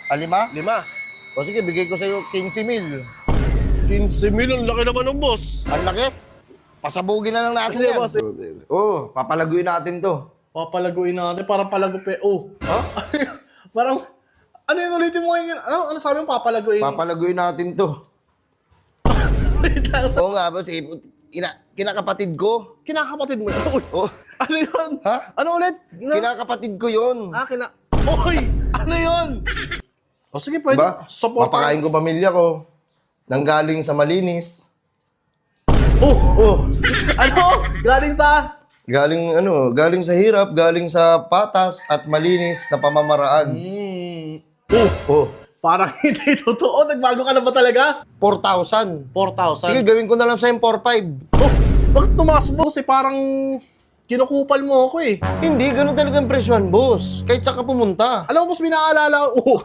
Lima? 5. O sige, bigay ko sa'yo 15 mil. 15 mil, ang laki naman ng boss. Ang laki. Pasabugin na lang natin Sige, yan. boss. Papalaguin natin to. Papalaguin natin, parang palagupe. Oh, Ha? parang, ano yun ulitin mo ngayon? Ano sabi mo papalaguin? Papalaguin natin to. Oo nga, boss. Kinakapatid ko. Kinakapatid mo yun? Uy, Oh, ano yun? ha? Ano ulit? Kinakapatid ko yun. Uy, ano yun? O sige, pwede. Diba? Mapakain ko pamilya ko. Nanggaling sa malinis. Oh, ano? Galing sa? Galing sa hirap, galing sa patas at malinis na pamamaraan. Oh, Parang hindi totoo. Nagbago ka na ba talaga? 4,000. 4,000. Sige, gawin ko na lang sa'yo 4,500. Oh, bakit tumaas mo? Kasi parang kinukupal mo ako eh. Hindi, ganun talaga ang presyon, boss. Kahit saka pumunta. Alam mo, boss, may naaalala ko. Oh,